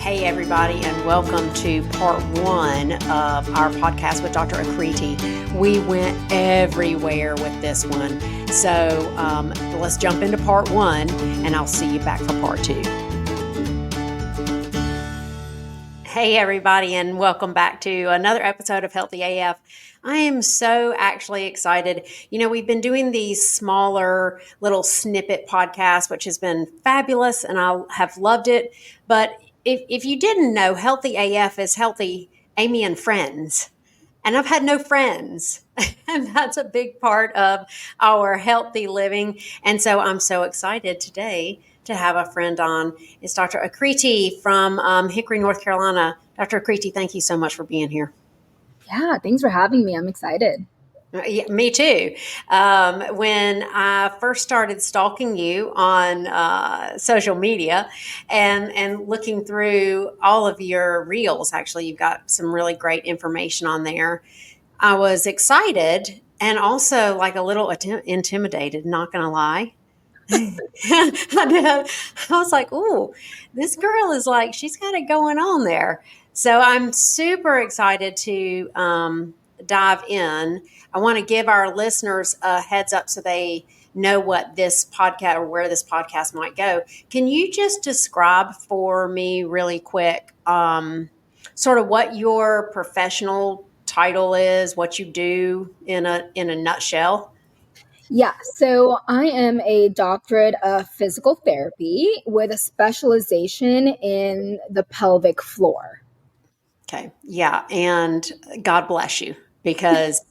Hey, everybody, and welcome to part one of our podcast with Dr. Aakriti. We went everywhere with this one. So let's jump into part one, and I'll see you back for part two. Hey, everybody, and welcome back to another episode of Healthy AF. I am so actually excited. You know, we've been doing these smaller little snippet podcasts, which has been fabulous, and I have loved it. But if you didn't know, Healthy AF is Healthy Amy and Friends. And I've had no friends. And that's a big part of our healthy living. And so I'm so excited today to have a friend on. It's Dr. Aakriti from Hickory, North Carolina. Dr. Aakriti, thank you so much for being here. Yeah, thanks for having me. I'm excited. Yeah, me too. When I first started stalking you on social media and looking through all of your reels, actually, you've got some really great information on there. I was excited and also like a little intimidated, not going to lie. I was like, ooh, this girl is like, she's got it going on there. So I'm super excited to dive in. I want to give our listeners a heads up so they know what this podcast or where this podcast might go. Can you just describe for me really quick sort of what your professional title is, what you do in a nutshell? Yeah, so I am a doctorate of physical therapy with a specialization in the pelvic floor. Okay. Yeah. And God bless you because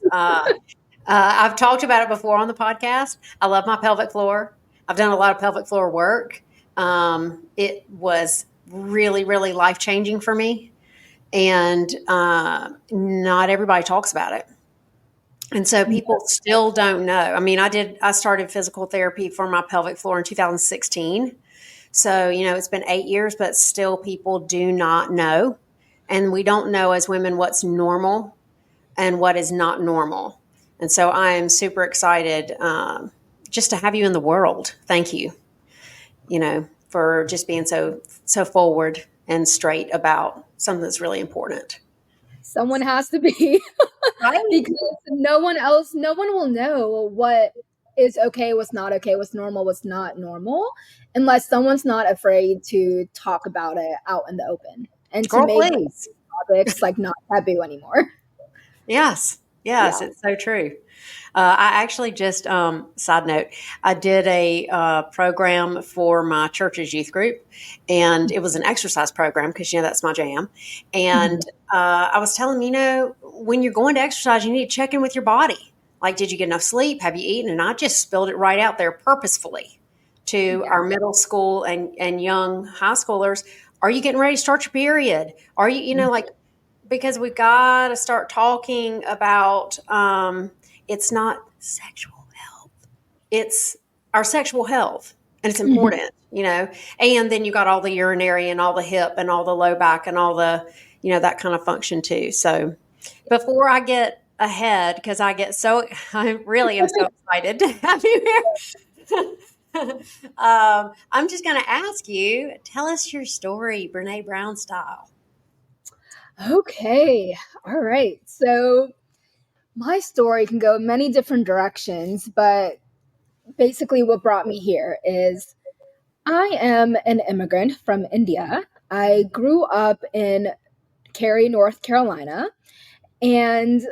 I've talked about it before on the podcast. I love my pelvic floor. I've done a lot of pelvic floor work. It was really, really life-changing for me. And not everybody talks about it. And so people still don't know. I mean, I started physical therapy for my pelvic floor in 2016. So, you know, it's been 8 years, but still people do not know. And we don't know as women what's normal and what is not normal. And so I am super excited just to have you in the world. Thank you, you know, for just being so forward and straight about something that's really important. Someone has to be because no one will know what is okay, what's not okay, what's normal, what's not normal, unless someone's not afraid to talk about it out in the open and to make topics like not taboo anymore. Yes. Yeah. It's so true. I actually just, side note, I did a program for my church's youth group, and it was an exercise program because, you know, that's my jam. And I was telling them, you know, when you're going to exercise, you need to check in with your body. Like, did you get enough sleep? Have you eaten? And I just spilled it right out there purposefully to our middle school and young high schoolers. Are you getting ready to start your period? Are you, you know, like, because we've got to start talking about it's not sexual health. It's our sexual health, and it's important, you know. And then you got all the urinary and all the hip and all the low back and all the, you know, that kind of function too. So before I get ahead, because I really am so excited to have you here. I'm just going to ask you, tell us your story, Brene Brown style. Okay. All right. So my story can go many different directions, but basically what brought me here is I am an immigrant from India. I grew up in Cary, North Carolina, and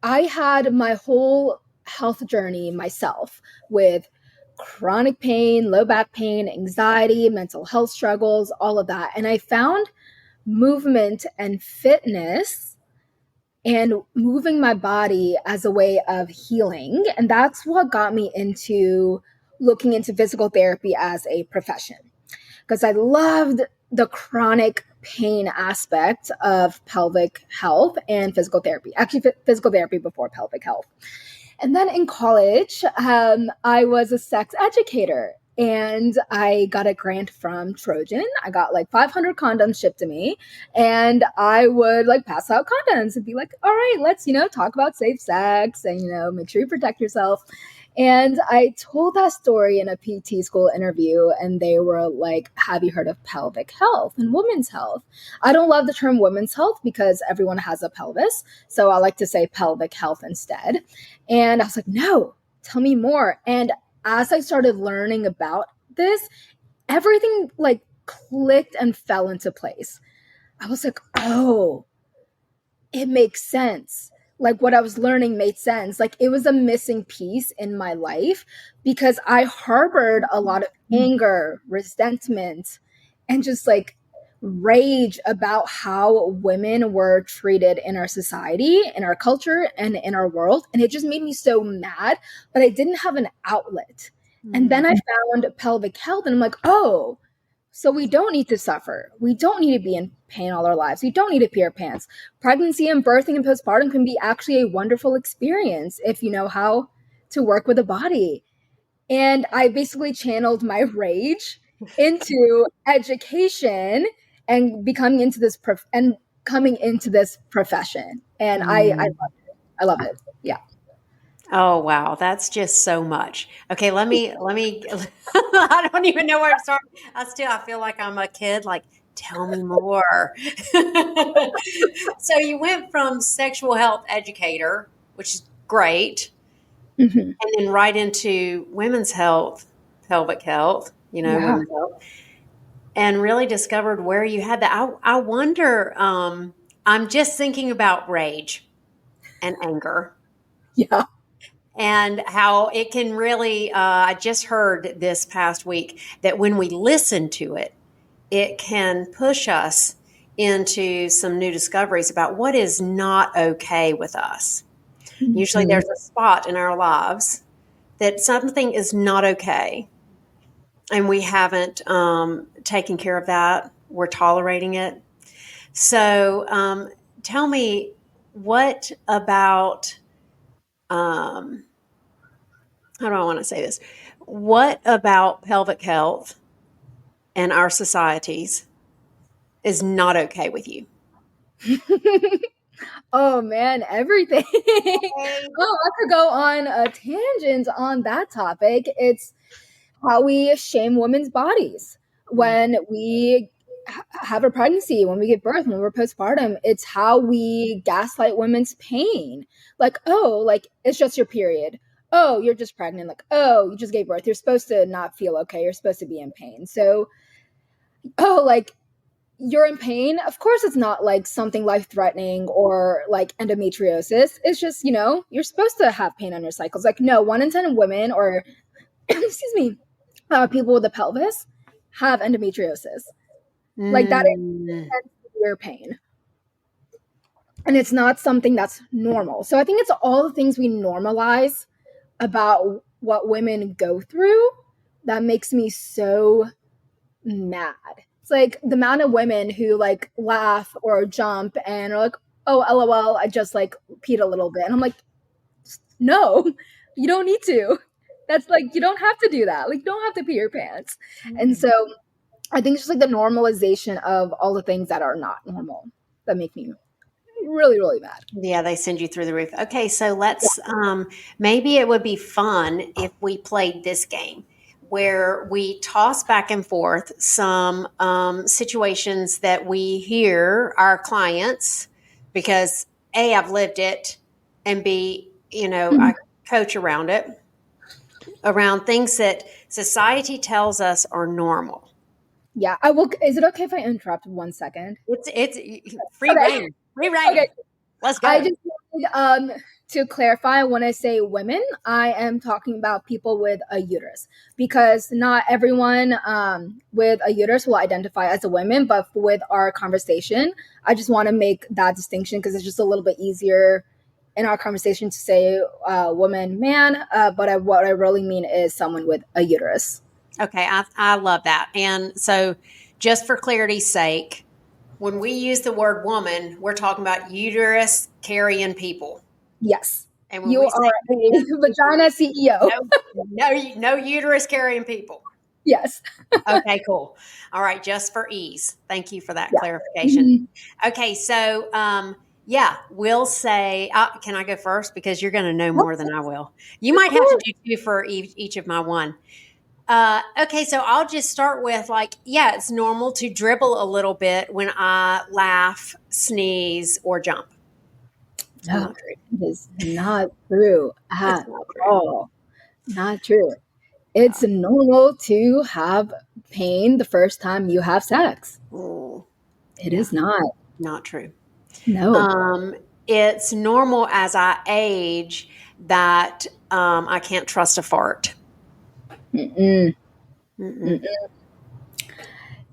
I had my whole health journey myself with chronic pain, low back pain, anxiety, mental health struggles, all of that. And I found movement and fitness and moving my body as a way of healing. And that's what got me into looking into physical therapy as a profession, because I loved the chronic pain aspect of pelvic health and physical therapy, actually physical therapy before pelvic health. And then in college, I was a sex educator. And I got a grant from Trojan. I got like 500 condoms shipped to me, and I would like pass out condoms and be like, all right, let's, talk about safe sex and, make sure you protect yourself. And I told that story in a PT school interview, and they were like, have you heard of pelvic health and women's health? I don't love the term women's health because everyone has a pelvis. So I like to say pelvic health instead. And I was like, no, tell me more. And as I started learning about this, everything like clicked and fell into place. I was like, oh, it makes sense. Like what I was learning made sense. Like it was a missing piece in my life because I harbored a lot of anger, resentment, and just like rage about how women were treated in our society, in our culture, and in our world. And it just made me so mad, but I didn't have an outlet. And then I found pelvic health, and I'm like, oh, so we don't need to suffer. We don't need to be in pain all our lives. We don't need to pee our pants. Pregnancy and birthing and postpartum can be actually a wonderful experience if you know how to work with the body. And I basically channeled my rage into education and becoming into this and coming into this profession. And I love it. I love it. Yeah. Oh, wow. That's just so much. Okay, let me I don't even know where to start. I feel like I'm a kid, like, tell me more. So you went from sexual health educator, which is great, Mm-hmm. and then right into women's health, pelvic health, Yeah. women's health, and really discovered where you had that. I wonder, I'm just thinking about rage and anger Yeah. and how it can really, I just heard this past week that when we listen to it, it can push us into some new discoveries about what is not okay with us. Usually Mm-hmm. there's a spot in our lives that something is not okay, and we haven't taken care of that. We're tolerating it. So tell me, what about, um, how do I want to say this? What about pelvic health and our societies is not okay with you? Oh man, everything. Okay. Oh, I could go on a tangent on that topic. It's how we shame women's bodies when we have a pregnancy, when we give birth, when we're postpartum. It's how we gaslight women's pain. Like, oh, like it's just your period. Oh, you're just pregnant. Like, oh, you just gave birth. You're supposed to not feel okay. You're supposed to be in pain. So, oh, like you're in pain. Of course, it's not like something life threatening or like endometriosis. It's just, you're supposed to have pain on your cycles. Like, no, 1 in 10 women or, excuse me, people with a pelvis have endometriosis. Like, that is Mm, intense severe pain. And it's not something that's normal. So I think it's all the things we normalize about what women go through that makes me so mad. It's like the amount of women who like laugh or jump and are like, oh, LOL, I just like peed a little bit. And I'm like, no, you don't need to. That's like, you don't have to do that. Like, you don't have to pee your pants. And so I think it's just like the normalization of all the things that are not normal that make me really, really mad. yeah, they send you through the roof. Okay, so let's, maybe it would be fun if we played this game where we toss back and forth some situations that we hear our clients, because A, I've lived it, and B, I coach around it, around things that society tells us are normal. Yeah, I will. Is it okay if I interrupt 1 second? It's free Okay. reign, free Okay. reign. Let's I go. just wanted to clarify, when I say women, I am talking about people with a uterus, because not everyone with a uterus will identify as a woman. But with our conversation, I just want to make that distinction because it's just a little bit easier in our conversation to say woman, man. But what I really mean is someone with a uterus. Okay, I love that. And so, just for clarity's sake, when we use the word woman, we're talking about uterus carrying people. Yes, And when you we say are a vagina CEO. no uterus carrying people. Yes. Okay, cool. All right, just for ease. Thank you for that Yeah. clarification. Mhm. Okay, so Yeah, we'll say, can I go first? Because you're going to know more than I will. You Of might have to course. do two for each of my one. Okay, so I'll just start with like, yeah, it's normal to dribble a little bit when I laugh, sneeze, or jump. It's No, not true. it is not true It's at not true. all. Not true. It's Yeah. normal to have pain the first time you have sex. Oh, It yeah, is not. not true. No. Um, it's normal as I age that I can't trust a fart. Mm-mm. Mm-mm. Mm-mm.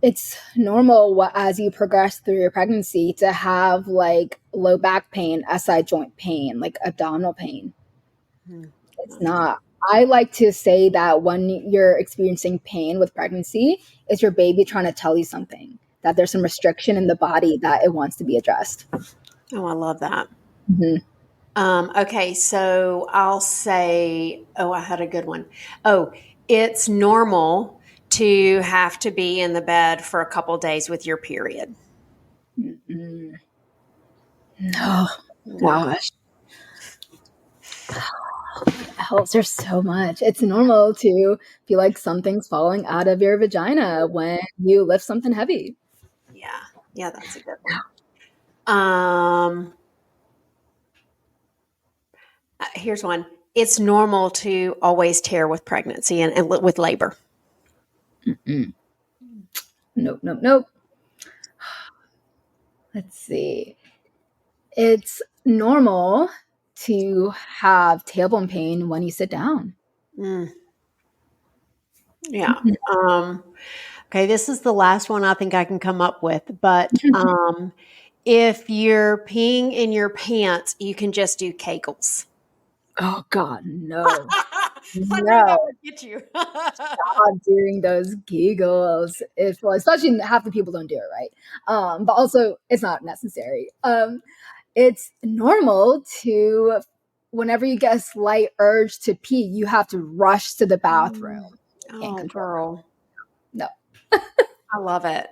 It's normal as you progress through your pregnancy to have like low back pain, SI joint pain, like abdominal pain. Mm, It's not true. not. I like to say that when you're experiencing pain with pregnancy, it's your baby trying to tell you something, that there's some restriction in the body that it wants to be addressed. Oh, I love that. Mm-hmm. Okay, so I'll say, oh, I had a good one. Oh, it's normal to have to be in the bed for a couple days with your period. Mm-mm. No, No. gosh. Helps her so much. It's normal to feel like something's falling out of your vagina when you lift something heavy. Yeah. Yeah, that's a good one. Um, Here's one. It's normal to always tear with pregnancy and with labor. Mm-mm. Nope, nope, nope. Let's see. It's normal to have tailbone pain when you sit down. Mm, yeah. Um, okay, this is the last one I think I can come up with, but if you're peeing in your pants, you can just do Kegels. Oh God, no. I knew that No. would get you. Stop doing those giggles. If well, especially half the people don't do it right. But also it's not necessary. It's normal to whenever you get a slight urge to pee, you have to rush to the bathroom. Mm. Can't Oh, control girl. it. No. I love it.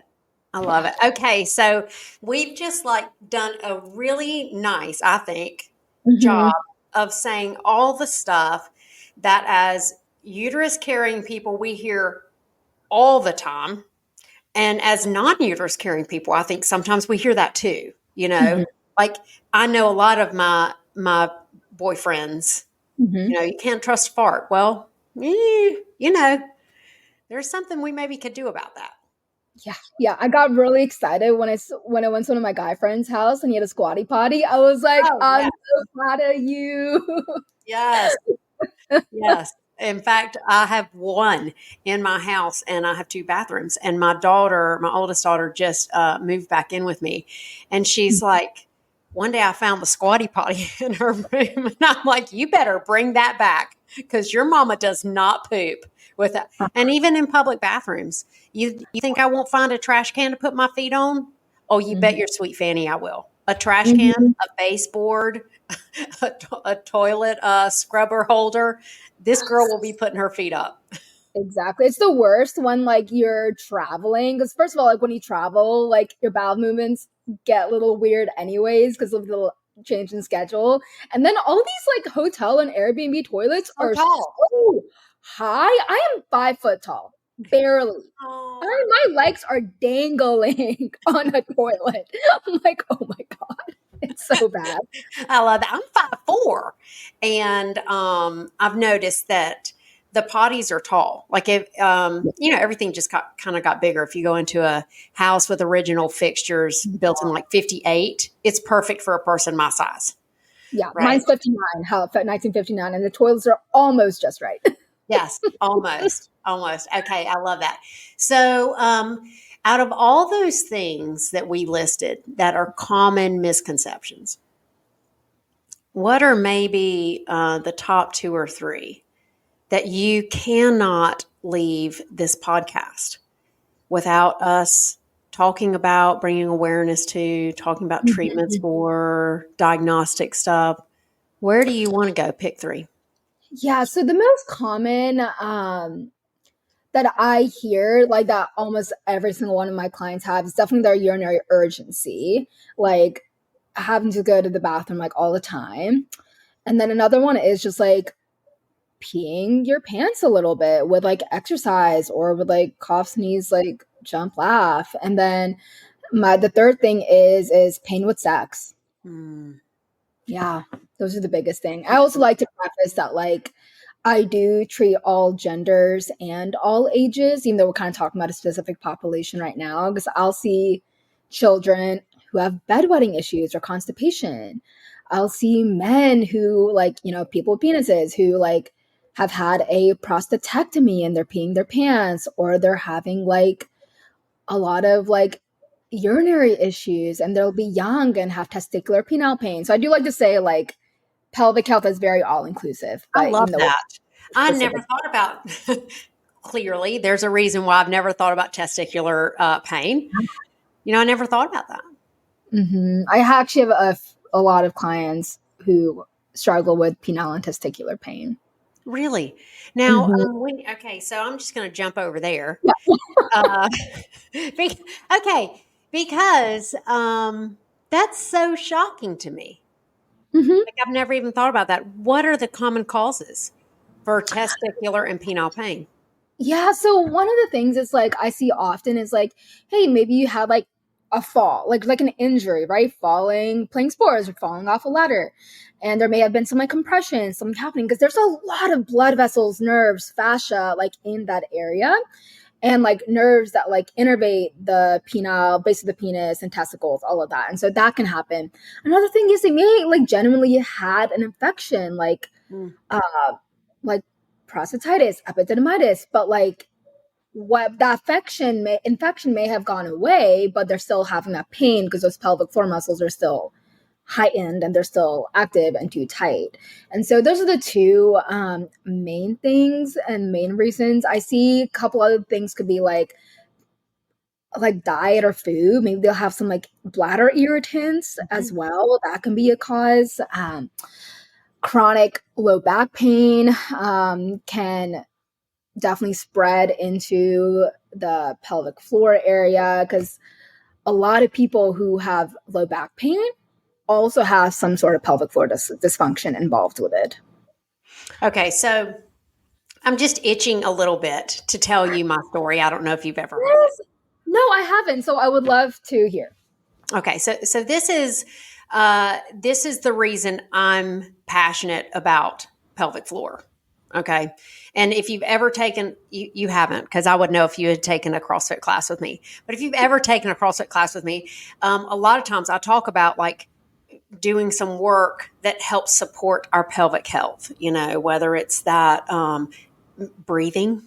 I love it. Okay, so we've just like done a really nice, I think, job Hmm. of saying all the stuff that as uterus carrying people we hear all the time. And as non uterus carrying people, I think sometimes we hear that too. You know, Hmm. like I know a lot of my boyfriends, Hmm. you can't trust fart. Well, there's something we maybe could do about that. Yeah, yeah. I got really excited when when I went to one of my guy friend's house and he had a squatty potty. I was like, Oh, I'm yeah. so proud of you. Yes. Yes. In fact, I have one in my house and I have two bathrooms. And my daughter, my oldest daughter, just moved back in with me. And she's like, one day I found the squatty potty in her room. And I'm like, you better bring that back because your mama does not poop with that. And even in public bathrooms, you think I won't find a trash can to put my feet on? Oh, you bet Mhm. your sweet fanny I will. A trash can, Mhm. a baseboard, a toilet scrubber holder. This girl will be putting her feet up. Exactly. It's the worst when like you're traveling because first of all, like when you travel, like your bowel movements get a little weird anyways because of the change in schedule. And then all these like hotel and Airbnb toilets So are tall. so high. I am 5 foot tall, barely. Oh, My legs are dangling on a toilet. I'm like, oh my god, it's so bad. I love that. I'm 5'4", and I've noticed that the potties are tall. Like if everything just kind of got bigger. If you go into a house with original fixtures built in like '58, it's perfect for a person my size, Yeah, right? mine's 59, how 1959, and the toilets are almost just right. Yes, almost, almost. Okay, I love that. So, out of all those things that we listed that are common misconceptions, what are maybe the top two or three that you cannot leave this podcast without us talking about, bringing awareness to, talking about treatments Mhm. for, diagnostic stuff? Where do you want to go? Pick three. Yeah, so the most common that I hear, like that almost every single one of my clients have, is definitely their urinary urgency. Like having to go to the bathroom like all the time. And then another one is just like peeing your pants a little bit with like exercise or with like cough, sneeze, like jump, laugh. And then the third thing is pain with sex. Mm. Yeah, those are the biggest thing. I also like to preface that like I do treat all genders and all ages, even though we're kind of talking about a specific population right now, because I'll see children who have bedwetting issues or constipation. I'll see men who like, people with penises who like have had a prostatectomy and they're peeing their pants, or they're having like a lot of like urinary issues, and they'll be young and have testicular penile pain. So I do like to say like pelvic health is very all inclusive, I but love even though that. I never specific. thought about clearly there's a reason why I've never thought about testicular pain. I never thought about that. I actually have a lot of clients who struggle with penile and testicular pain. Really? Now, Mm-hmm. okay, so I'm just going to jump over there. Yeah. Uh, okay, because that's so shocking to me. Mm-hmm. Like, I've never even thought about that. What are the common causes for testicular and penile pain? Yeah, so one of the things is like I see often is like, hey, maybe you had like a fall, like an injury, right? Falling, playing sports, or falling off a ladder. And there may have been some like compression, something happening because there's a lot of blood vessels, nerves, fascia like in that area. And like nerves that like innervate the penile, base of the penis and testicles, all of that. And so that can happen. Another thing is they may like genuinely had an infection, Mm. uh like prostatitis, epididymitis, but like what that infection may have gone away, but they're still having that pain because those pelvic floor muscles are still heightened and they're still active and too tight. And so those are the two main things and main reasons. I see a couple other things could be like diet or food. Maybe they'll have some like bladder irritants as well. That can be a cause. Chronic low back pain can definitely spread into the pelvic floor area because a lot of people who have low back pain also have some sort of pelvic floor dysfunction involved with it. Okay, so I'm just itching a little bit to tell you my story. I don't know if you've ever heard it. Yes. No, I haven't. So I would love to hear. Okay, so this is the reason I'm passionate about pelvic floor. Okay, and if you've ever taken, you haven't, because I would know if you had taken a CrossFit class with me. But if you've ever taken a CrossFit class with me, a lot of times I talk about like doing some work that helps support our pelvic health. Whether it's that breathing,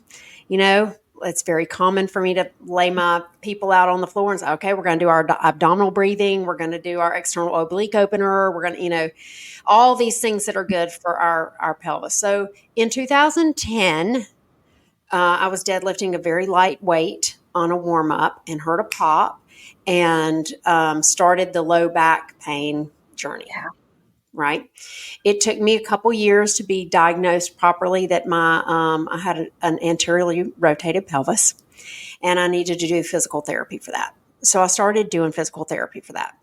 it's very common for me to lay my people out on the floor and say, okay, we're going to do our abdominal breathing. We're going to do our external oblique opener. We're going to, all these things that are good for our pelvis. So in 2010, I was deadlifting a very light weight on a warm up and heard a pop and started the low back pain journey. Yeah. Right. It took me a couple years to be diagnosed properly that I had an anteriorly rotated pelvis, and I needed to do physical therapy for that. So I started doing physical therapy for that.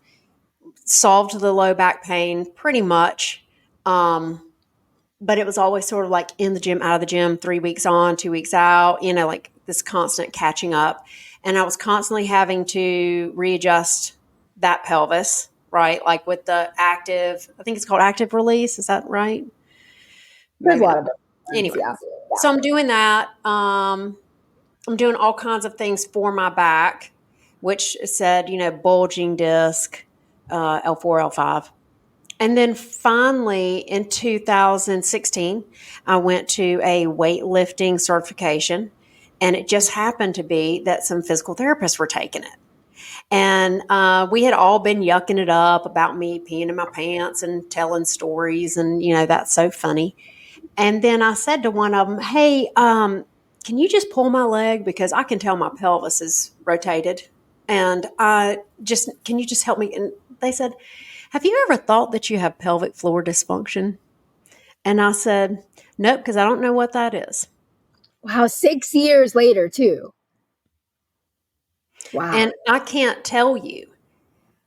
Solved the low back pain pretty much, but it was always sort of like in the gym, out of the gym, 3 weeks on, 2 weeks out. Like this constant catching up, and I was constantly having to readjust that pelvis. Right, like with the active, I think it's called active release. Is that right? There's a Maybe lot not. of difference. Anyway, Yeah. so I'm doing that. I'm doing all kinds of things for my back, which said, bulging disc, L4, L5. And then finally in 2016, I went to a weightlifting certification, and it just happened to be that some physical therapists were taking it. And we had all been yucking it up about me peeing in my pants and telling stories. And, that's so funny. And then I said to one of them, hey, can you just pull my leg? Because I can tell my pelvis is rotated. And can you just help me? And they said, have you ever thought that you have pelvic floor dysfunction? And I said, nope, because I don't know what that is. Wow, 6 years later too. Wow. And I can't tell you.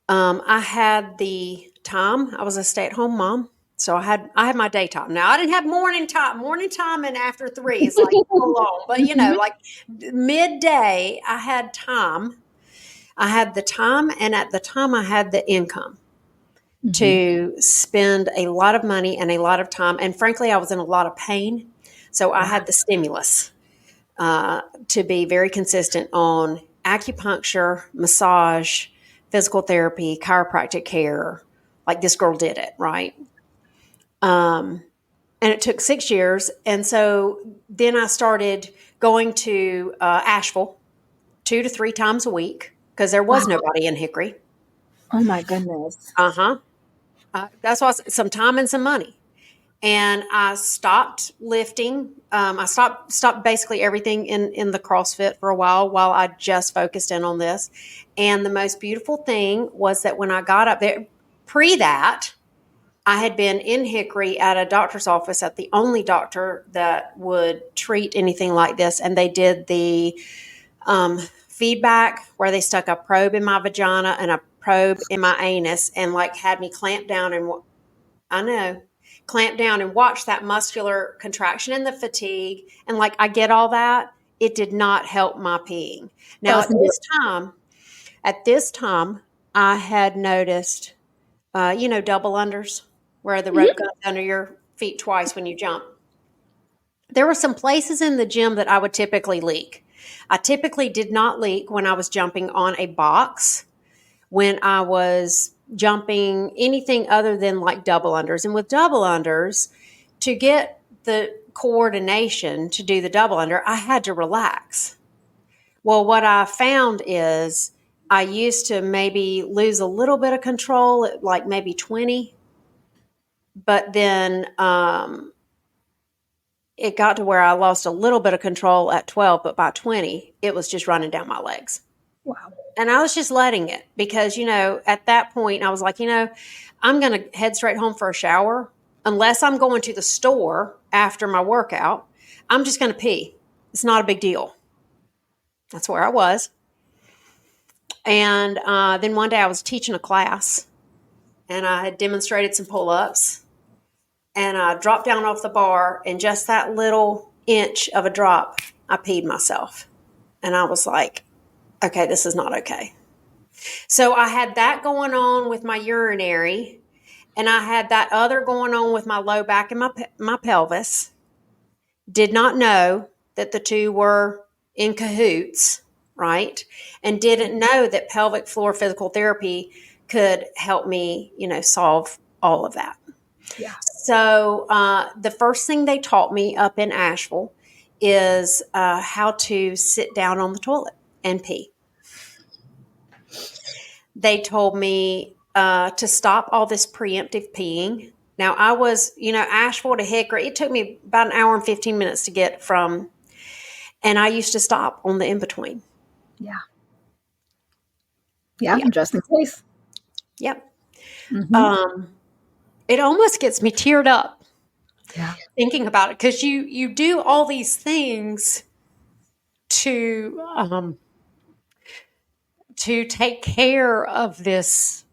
I had the time, I was a stay-at-home mom. So I had my daytime. Now I didn't have morning time. Morning time and after 3 is like full on. But Mhm. like midday, I had time. I had the time, and at the time, I had the income Mhm. to spend a lot of money and a lot of time. And frankly, I was in a lot of pain. So I Yeah. had the stimulus to be very consistent on acupuncture, massage, physical therapy, chiropractic care. Like this girl did it, right? Um, and it took 6 years. And so then I started going to Asheville 2 to 3 times a week because there was Wow. nobody in Hickory. Oh my goodness. Uh huh. That's why some time and some money. And I stopped lifting. I stopped basically everything in the CrossFit for a while I just focused in on this. And the most beautiful thing was that when I got up there, pre that, I had been in Hickory at a doctor's office at the only doctor that would treat anything like this, and they did the feedback where they stuck a probe in my vagina and a probe in my anus and like had me clamp down and I know clamp down and watch that muscular contraction and the fatigue and like I get all that. It did not help my peeing. Now Doesn't do it. at this time I had noticed double unders where the rope Mhm. goes under your feet twice when you jump. There were some places in the gym that I would typically leak. I typically did not leak when I was jumping on a box, when I was jumping anything other than like double unders. And with double unders, to get the coordination to do the double under, I had to relax. Well, what I found is I used to maybe lose a little bit of control at like maybe 20, but then it got to where I lost a little bit of control at 12, but by 20, it was just running down my legs. Wow. And I was just letting it because, at that point, I was like, I'm going to head straight home for a shower. Unless I'm going to the store after my workout, I'm just going to pee. It's not a big deal. That's where I was. And then one day I was teaching a class and I had demonstrated some pull ups and I dropped down off the bar, and just that little inch of a drop, I peed myself. And I was like, okay, this is not okay. So I had that going on with my urinary, and I had that other going on with my low back and my pelvis. Did not know that the two were in cahoots, right? And didn't know that pelvic floor physical therapy could help me, solve all of that. Yeah. So the first thing they taught me up in Asheville is how to sit down on the toilet and pee. They told me to stop all this preemptive peeing. Now I was, Asheville to Hickory. It took me about an hour and 15 minutes to get from, and I used to stop on the in between. Yeah. Yeah. Yeah. Just in case. Yep. Hmm. It almost gets me teared up Yeah. thinking about it because you do all these things to take care of this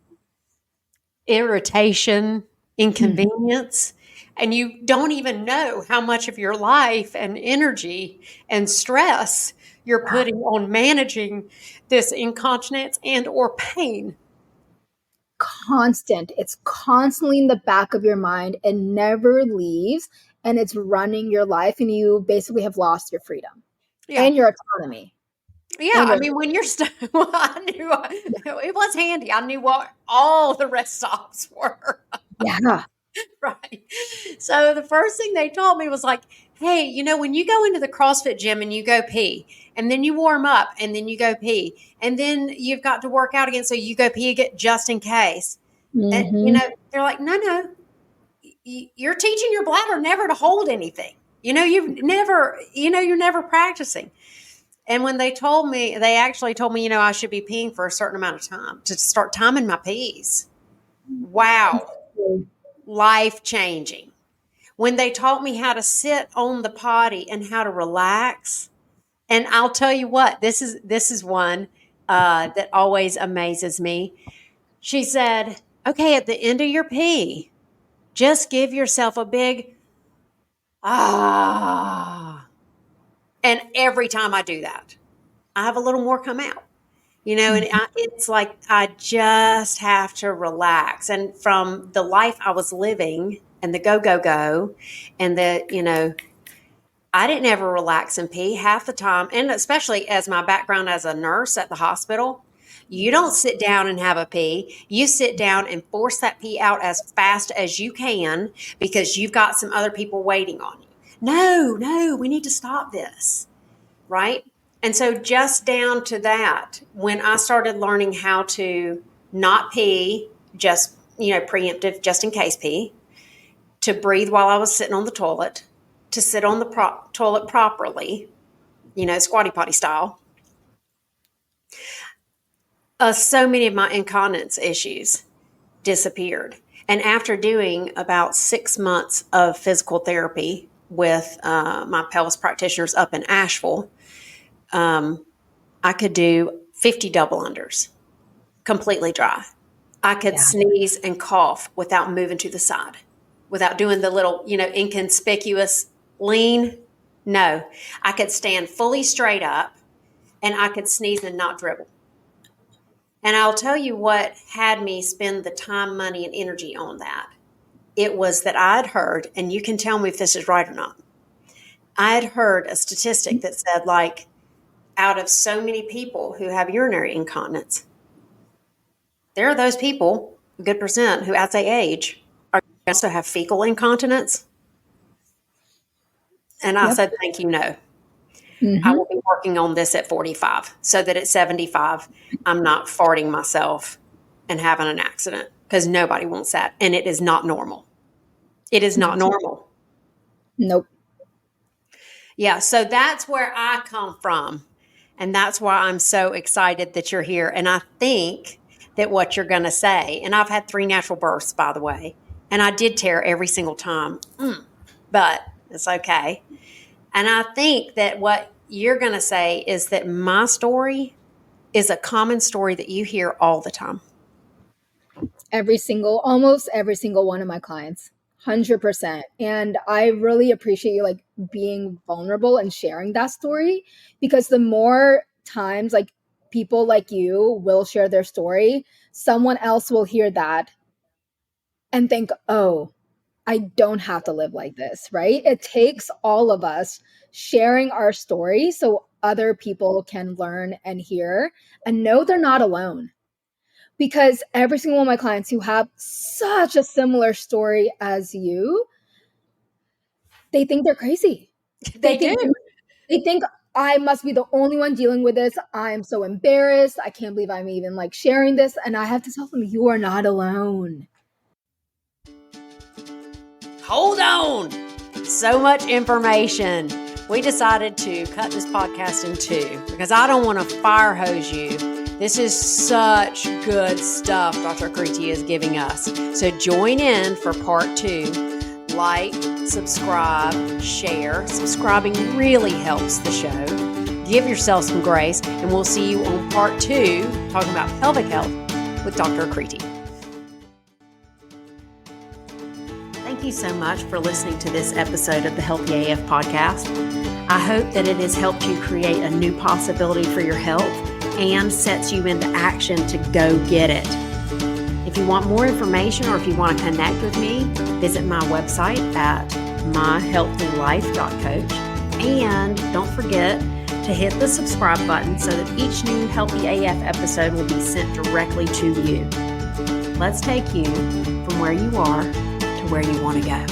irritation, Mhm. inconvenience, and you don't even know how much of your life and energy and stress you're Yeah. putting on managing this incontinence and or pain. Constant. It's constantly in the back of your mind and never leaves. And it's running your life, and you basically have lost your freedom Yeah. and your autonomy Yeah, and I your mean, when you're well, I knew it was handy. I knew what all the rest stops were. yeah. Right. So the first thing they told me was like, hey, when you go into the CrossFit gym and you go pee, and then you warm up and then you go pee, and then you've got to work out again, so you go pee again just in case. And, Hmm. they're like, no, you're teaching your bladder never to hold anything. You're never practicing. And when they actually told me, I should be peeing for a certain amount of time to start timing my pees. Wow. Life changing. When they taught me how to sit on the potty and how to relax. And I'll tell you what, this is one that always amazes me. She said, Okay, at the end of your pee, just give yourself a big ah. And every time I do that, I have a little more come out. And it's like I just have to relax. And from the life I was living and the go, go, go, and I didn't ever relax and pee half the time. And especially as my background as a nurse at the hospital, you don't sit down and have a pee. You sit down and force that pee out as fast as you can because you've got some other people waiting on you. No, we need to stop this. Right? And so just down to that, when I started learning how to not pee, just, preemptive, just in case pee, to breathe while I was sitting on the toilet, to sit on the toilet properly, squatty potty style. So many of my incontinence issues disappeared. And after doing about 6 months of physical therapy with my pelvis practitioners up in Asheville, I could do 50 double unders, completely dry. I could sneeze and cough without moving to the side, without doing the little, inconspicuous lean. No, I could stand fully straight up and I could sneeze and not dribble. And I'll tell you what had me spend the time, money, and energy on that. It was that I'd heard, and you can tell me if this is right or not, I had heard a statistic that said, like, out of so many people who have urinary incontinence, there are those people, a good percent, who as they age also have fecal incontinence. And I said, thank you, no. I will be working on this at 45 so that at 75, I'm not farting myself and having an accident, because nobody wants that. And it is not normal. It is not normal. Nope. Yeah. So that's where I come from. And that's why I'm so excited that you're here. And I think that what you're going to say, and I've had 3 natural births, by the way, and I did tear every single time, but it's okay. And I think that what you're going to say is that my story is a common story that you hear all the time. Almost every single one of my clients. 100%. And I really appreciate you like being vulnerable and sharing that story, because the more times like people like you will share their story, someone else will hear that and think, oh, I don't have to live like this, right? It takes all of us sharing our story so other people can learn and hear and know they're not alone. Because every single one of my clients who have such a similar story as you, they think they're crazy. They do. They think I must be the only one dealing with this. I'm so embarrassed. I can't believe I'm even like sharing this. And I have to tell them, you are not alone. Hold on. So much information. We decided to cut this podcast in 2 because I don't want to fire hose you. This is such good stuff Dr. Aakriti is giving us. So join in for part 2. Like, subscribe, share. Subscribing really helps the show. Give yourself some grace, and we'll see you on part 2 talking about pelvic health with Dr. Aakriti. Thank you so much for listening to this episode of the Healthy AF podcast. I hope that it has helped you create a new possibility for your health and sets you into action to go get it. If you want more information or if you want to connect with me, visit my website at myhealthylife.coach. And don't forget to hit the subscribe button so that each new Healthy AF episode will be sent directly to you. Let's take you from where you are to where you want to go.